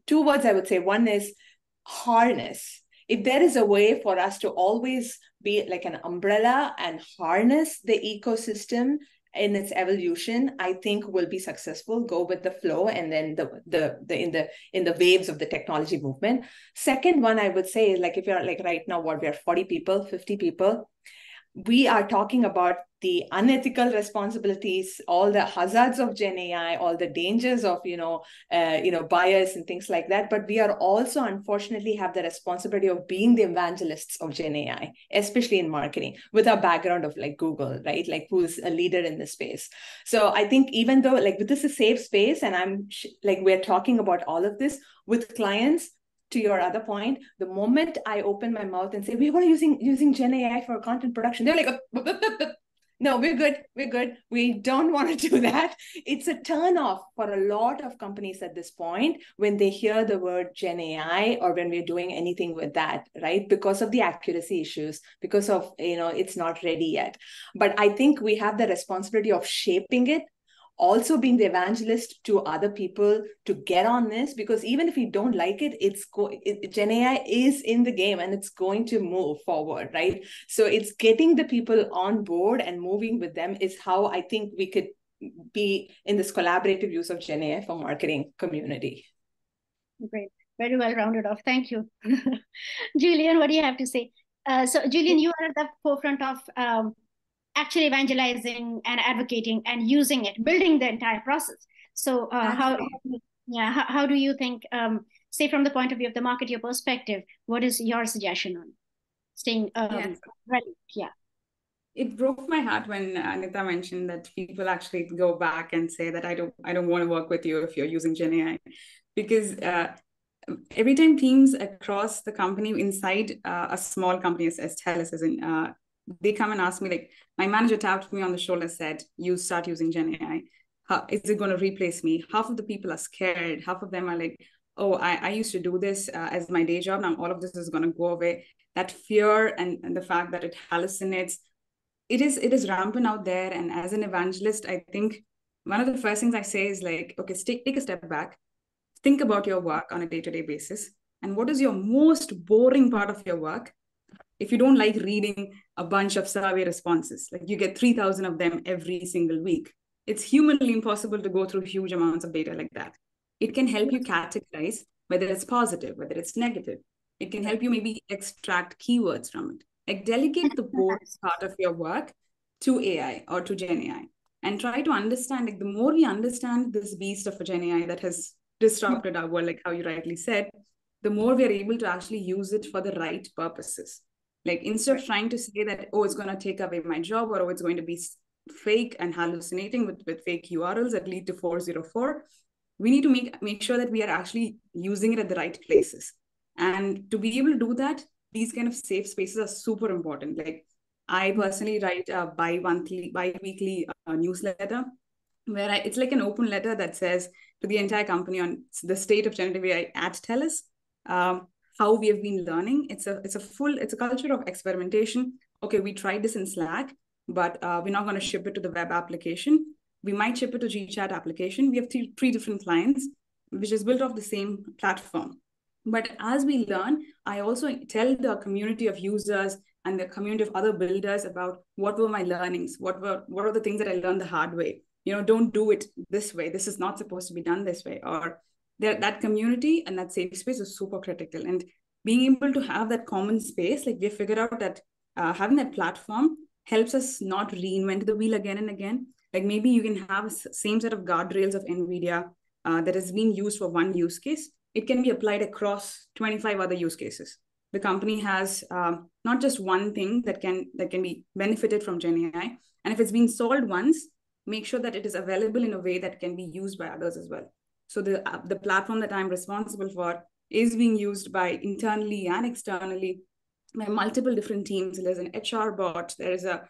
two words I would say, one is harness. If there is a way for us to always be like an umbrella and harness the ecosystem in its evolution, I think we'll be successful. Go with the flow, and then in the waves of the technology movement. Second one, I would say, like if you're like right now, what we are 40 people, 50 people, we are talking about the unethical responsibilities, all the hazards of Gen AI, all the dangers of bias and things like that. But we are also, unfortunately, have the responsibility of being the evangelists of Gen AI, especially in marketing, with our background of like Google, right? Like who's a leader in this space. So I think even though like this is a safe space, and we're talking about all of this with clients. To your other point, the moment I open my mouth and say, we were using Gen AI for content production, they're like, no, we're good. We don't want to do that. It's a turnoff for a lot of companies at this point when they hear the word Gen AI or when we're doing anything with that, right? Because of the accuracy issues, because of, it's not ready yet. But I think we have the responsibility of shaping it, also being the evangelist to other people to get on this, because even if you don't like it, Gen AI is in the game and it's going to move forward, right? So it's getting the people on board and moving with them is how I think we could be in this collaborative use of Gen AI for marketing community. Great. Very well rounded off. Thank you. Julian, what do you have to say? So Julian, you are at the forefront of actually evangelizing and advocating and using it, building the entire process. So how do you think, say from the point of view of the marketer perspective, what is your suggestion on staying ready? Yeah. It broke my heart when Anita mentioned that people actually go back and say that I don't want to work with you if you're using Gen AI, because every time teams across the company inside a small company as TELUS, as in they come and ask me, like, my manager tapped me on the shoulder and said, you start using Gen AI. Is it going to replace me? Half of the people are scared. Half of them are like, oh, I used to do this as my day job. Now all of this is going to go away. That fear and the fact that it hallucinates, it is rampant out there. And as an evangelist, I think one of the first things I say is like, okay, take a step back. Think about your work on a day-to-day basis. And what is your most boring part of your work? If you don't like reading a bunch of survey responses, like you get 3,000 of them every single week, it's humanly impossible to go through huge amounts of data like that. It can help you categorize whether it's positive, whether it's negative. It can help you maybe extract keywords from it. Like delegate the boring part of your work to AI or to Gen AI and try to understand, like the more we understand this beast of a Gen AI that has disrupted our world, like how you rightly said, the more we are able to actually use it for the right purposes. Like instead of trying to say that, oh, it's going to take away my job, or oh, it's going to be fake and hallucinating with fake URLs that lead to 404, we need to make sure that we are actually using it at the right places. And to be able to do that, these kind of safe spaces are super important. Like I personally write a bi-weekly newsletter where it's like an open letter that says to the entire company on the state of generative AI at TELUS, how we have been learning. It's a culture of experimentation. Okay, we tried this in Slack, but we're not going to ship it to the web application. We might ship it to GChat application. We have three different clients, which is built off the same platform. But as we learn, I also tell the community of users and the community of other builders about what were my learnings, what are the things that I learned the hard way. Don't do it this way. This is not supposed to be done this way. Or that community and that safe space is super critical. And being able to have that common space, like we figured out that having that platform helps us not reinvent the wheel again and again. Like maybe you can have the same set of guardrails of NVIDIA that is being used for one use case. It can be applied across 25 other use cases. The company has not just one thing that can be benefited from Gen AI. And if it's been solved once, make sure that it is available in a way that can be used by others as well. So the platform that I'm responsible for is being used by internally and externally by multiple different teams. There's an HR bot. There is a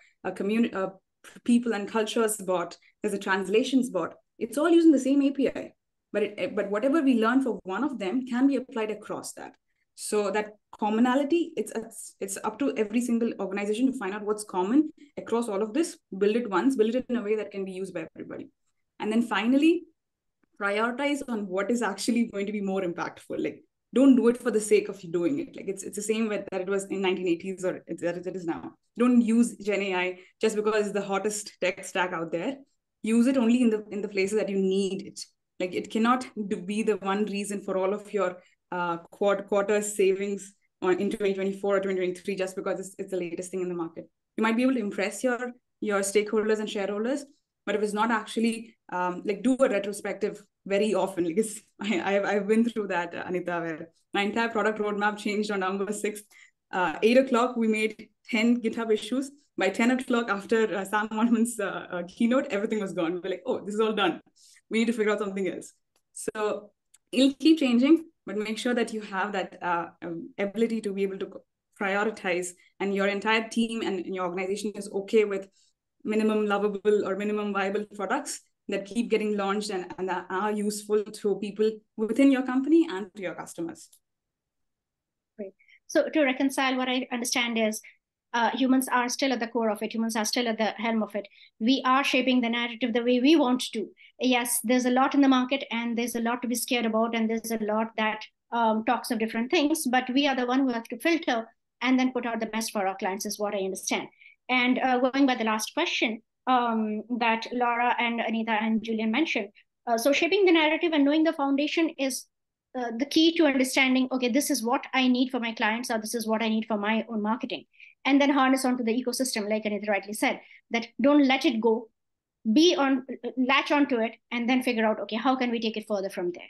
people and cultures bot, there's a translations bot. It's all using the same API, but whatever we learn for one of them can be applied across that. So that commonality, it's up to every single organization to find out what's common across all of this, build it once, build it in a way that can be used by everybody. And then finally, prioritize on what is actually going to be more impactful. Like, don't do it for the sake of doing it. Like it's the same way that it was in 1980s or that it is now. Don't use Gen AI just because it's the hottest tech stack out there. Use it only in the places that you need it. Like it cannot be the one reason for all of your quarter savings in 2024 or 2023 just because it's the latest thing in the market. You might be able to impress your stakeholders and shareholders, but if it's not actually like do a retrospective very often, because I've been through that, Anita, where my entire product roadmap changed on November 6th. 8 o'clock, we made 10 GitHub issues. By 10 o'clock after Sam Altman's keynote, everything was gone. We're like, oh, this is all done. We need to figure out something else. So it'll keep changing, but make sure that you have that ability to be able to prioritize, and your entire team and your organization is okay with minimum lovable or minimum viable products that keep getting launched and that are useful to people within your company and to your customers. Great. So to reconcile, what I understand is humans are still at the core of it. Humans are still at the helm of it. We are shaping the narrative the way we want to. Yes, there's a lot in the market and there's a lot to be scared about and there's a lot that talks of different things, but we are the one who have to filter and then put out the best for our clients is what I understand. And going by the last question that Laura and Anita and Julian mentioned, so shaping the narrative and knowing the foundation is the key to understanding, okay, this is what I need for my clients, or this is what I need for my own marketing. And then harness onto the ecosystem, like Anita rightly said, that don't let it go, latch onto it, and then figure out, okay, how can we take it further from there?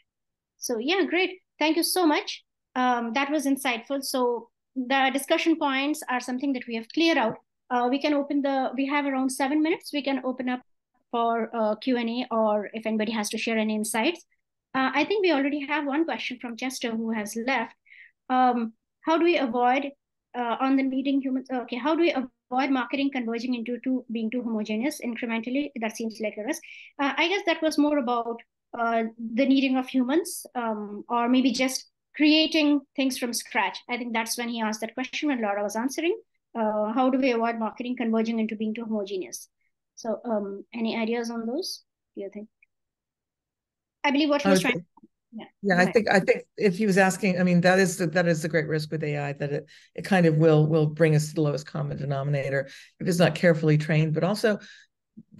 So yeah, great. Thank you so much. That was insightful. So the discussion points are something that we have cleared out. We have around 7 minutes. We can open up for Q&A, or if anybody has to share any insights. I think we already have one question from Chester who has left. How do we avoid on the meeting humans? Okay, how do we avoid marketing converging into being too homogeneous incrementally? That seems like a risk. I guess that was more about the needing of humans, or maybe just creating things from scratch. I think that's when he asked that question when Laura was answering. How do we avoid marketing converging into being too homogeneous? So any ideas on those, do you think? I believe what he was trying. Yeah, I think if he was asking, I mean, that is the great risk with AI, that it kind of will bring us to the lowest common denominator if it's not carefully trained. But also,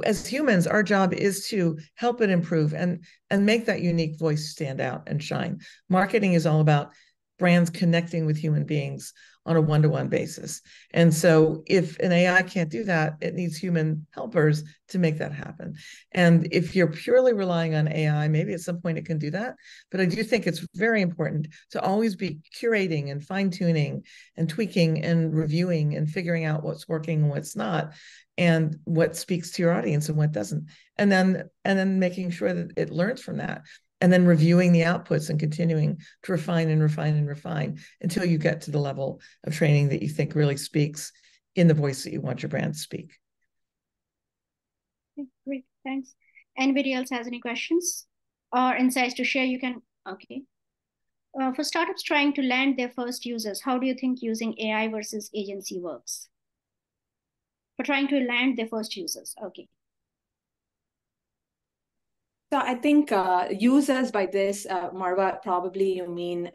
as humans, our job is to help it improve and make that unique voice stand out and shine. Marketing is all about brands connecting with human beings on a one-to-one basis. And so if an AI can't do that, it needs human helpers to make that happen. And if you're purely relying on AI, maybe at some point it can do that. But I do think it's very important to always be curating and fine-tuning and tweaking and reviewing and figuring out what's working and what's not, and what speaks to your audience and what doesn't. And then making sure that it learns from that. And then reviewing the outputs and continuing to refine and refine and refine until you get to the level of training that you think really speaks in the voice that you want your brand to speak. Okay, great, thanks. Anybody else has any questions or insights to share? You can, okay. For startups trying to land their first users, how do you think using AI versus agency works? For trying to land their first users, okay. So I think users by this, Marwa, probably you mean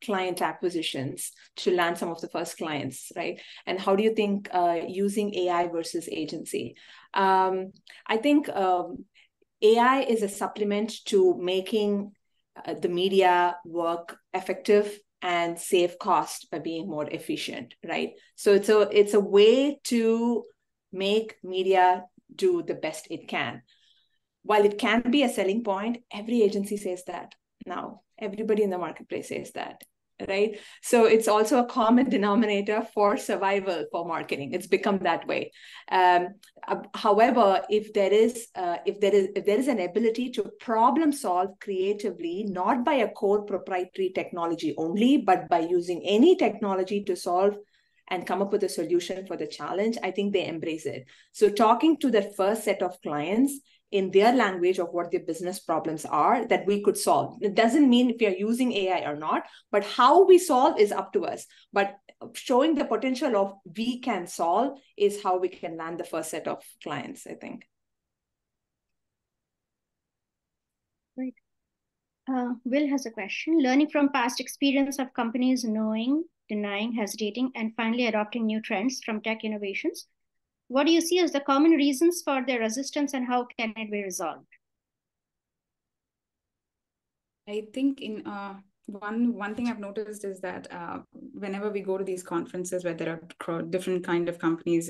client acquisitions to land some of the first clients, right? And how do you think using AI versus agency? I think AI is a supplement to making the media work effective and save cost by being more efficient, right? So it's a way to make media do the best it can. While it can be a selling point, every agency says that now. Everybody in the marketplace says that, right? So it's also a common denominator for survival for marketing. It's become that way. However, if there is an ability to problem solve creatively, not by a core proprietary technology only, but by using any technology to solve and come up with a solution for the challenge, I think they embrace it. So talking to the first set of clients in their language of what their business problems are that we could solve. It doesn't mean if you're using AI or not, but how we solve is up to us. But showing the potential of we can solve is how we can land the first set of clients, I think. Great. Will has a question. Learning from past experience of companies knowing, denying, hesitating, and finally adopting new trends from tech innovations, what do you see as the common reasons for their resistance and how can it be resolved? I think in one thing I've noticed is that whenever we go to these conferences where there are different kind of companies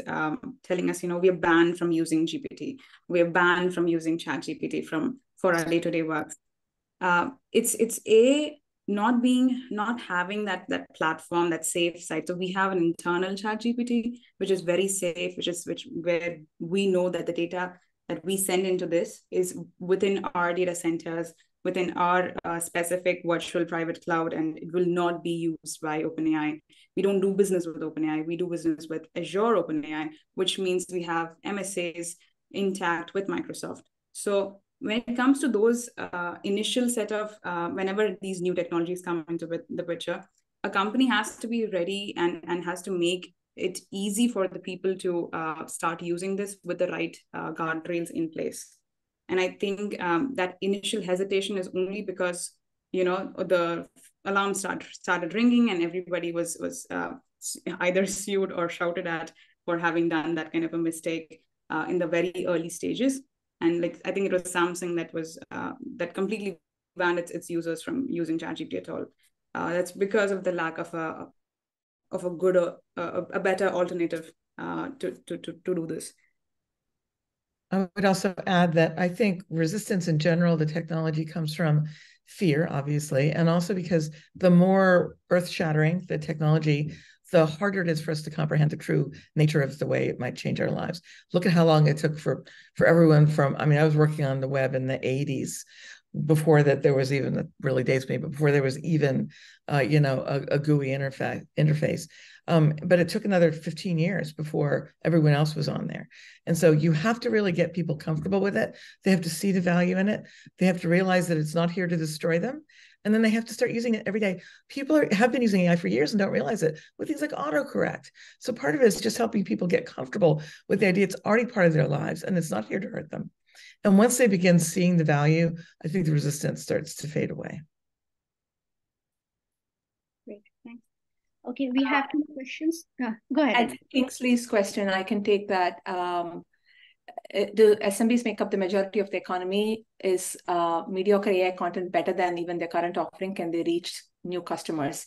telling us, we are banned from using GPT, we are banned from using ChatGPT for our day-to-day work. It's not having that platform, that safe site. So we have an internal ChatGPT which is very safe, where we know that the data that we send into this is within our data centers, within our specific virtual private cloud, and it will not be used by OpenAI. We don't do business with OpenAI. We do business with Azure OpenAI, which means we have MSAs intact with Microsoft. So when it comes to those initial set of, whenever these new technologies come into the picture, a company has to be ready and has to make it easy for the people to start using this with the right guardrails in place. And I think that initial hesitation is only because, the alarm started ringing and everybody was either sued or shouted at for having done that kind of a mistake in the very early stages. And I think it was Samsung that completely banned its users from using ChatGPT at all. That's because of the lack of a better alternative to do this. I would also add that I think resistance in general, the technology comes from fear, obviously, and also because the more earth-shattering the technology, the harder it is for us to comprehend the true nature of the way it might change our lives. Look at how long it took for everyone I was working on the web in the 80s, before that there was even, the really dates me, but before there was even, a GUI interface. But it took another 15 years before everyone else was on there. And so you have to really get people comfortable with it. They have to see the value in it. They have to realize that it's not here to destroy them. And then they have to start using it every day. People have been using AI for years and don't realize it with things like autocorrect. So part of it is just helping people get comfortable with the idea it's already part of their lives and it's not here to hurt them. And once they begin seeing the value, I think the resistance starts to fade away. Great, thanks. Okay, we have 2 questions. Go ahead. I think Kingsley's question, I can take that. The SMBs make up the majority of the economy. Is mediocre AI content better than even their current offering? Can they reach new customers?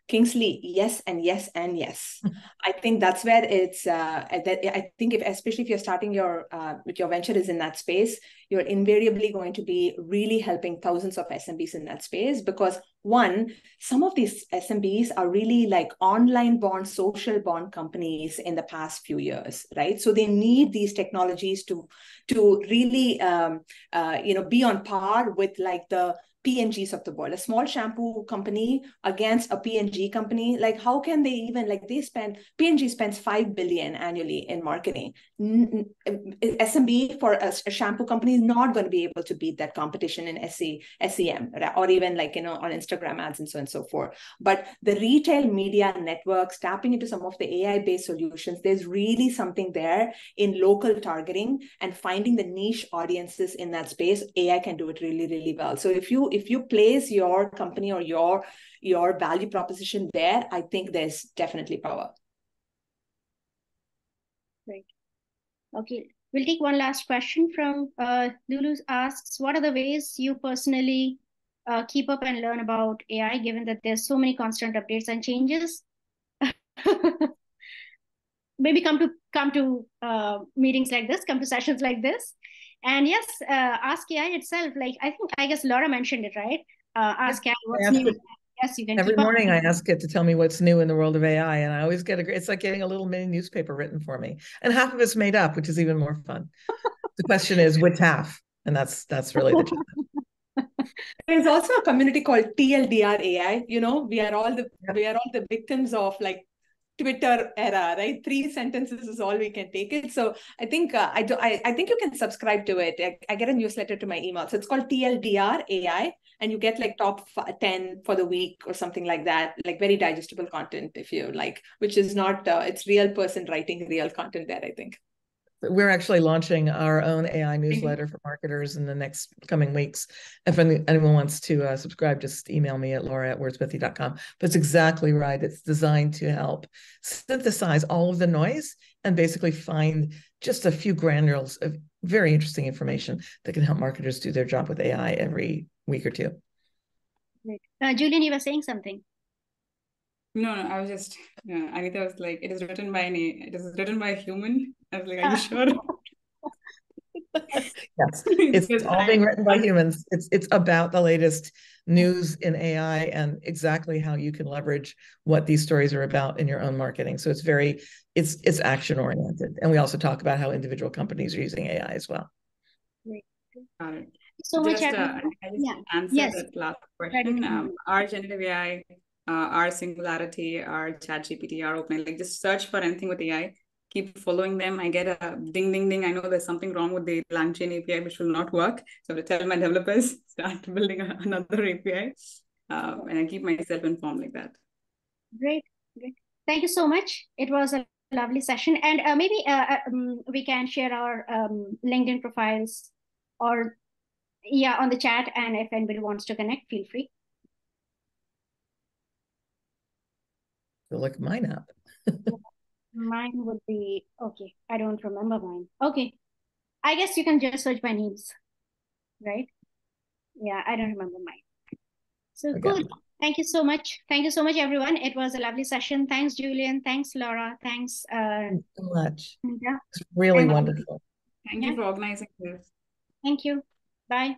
Kingsley, yes, and yes, and yes. I think that's where it's, I think especially if you're starting your venture is in that space, you're invariably going to be really helping thousands of SMBs in that space, because one, some of these SMBs are really like online born, social born companies in the past few years, right? So they need these technologies to really, be on par with like the P&Gs of the world. A small shampoo company against a P&G company, like how can they even, like P&G spends $5 billion annually in marketing. SMB for a shampoo company is not going to be able to beat that competition in SEM, or even like, on Instagram ads and so on and so forth. But the retail media networks tapping into some of the AI-based solutions, there's really something there in local targeting and finding the niche audiences in that space. AI can do it really, really well. So if you place your company or your value proposition there, I think there's definitely power. Great. Okay, we'll take one last question from Lulu asks, what are the ways you personally keep up and learn about AI, given that there's so many constant updates and changes? Maybe come to meetings like this, come to sessions like this. And yes, ask AI itself. Like I guess Laura mentioned it, right? Ask AI what's new. Yes, you can. Every morning I ask it to tell me what's new in the world of AI, and I always get it's like getting a little mini newspaper written for me. And half of it's made up, which is even more fun. The question is which half, and that's really the challenge. There's also a community called TLDR AI. We are all the victims of like Twitter era, right? 3 sentences is all we can take it. So I think I think you can subscribe to it. I get a newsletter to my email. So it's called TLDR AI, and you get like top 10 for the week or something like that, like very digestible content if you like, which is not, it's real person writing real content there, I think. We're actually launching our own AI newsletter for marketers in the next coming weeks. If anyone wants to subscribe, just email me at laura@wordsmithy.com. But it's exactly right. It's designed to help synthesize all of the noise and basically find just a few granules of very interesting information that can help marketers do their job with AI every week or two. Julian, you were saying something. No, I was just, Anita was like, it is written by a human. I was like, are you sure? Yes, it's all being written by humans. It's about the latest news in AI and exactly how you can leverage what these stories are about in your own marketing. So it's action oriented. And we also talk about how individual companies are using AI as well. Great. Got it. So much. I just answered that last question. Our generative AI, our Singularity, our ChatGPT, our OpenAI, like just search for anything with AI. Keep following them. I get a ding, ding, ding. I know there's something wrong with the LangChain API, which will not work. So I have to tell my developers, start building another API. And I keep myself informed like that. Great. Thank you so much. It was a lovely session. And maybe we can share our LinkedIn profiles or on the chat. And if anybody wants to connect, feel free. So look mine up. Mine would be, okay, I don't remember mine. Okay, I guess you can just search my names, right? Yeah, I don't remember mine. So cool. Thank you so much. Thank you so much, everyone. It was a lovely session. Thanks, Julian. Thanks, Laura. Thanks. Thanks so much. Yeah. It's really wonderful. Thank you for organizing this. Thank you. Bye.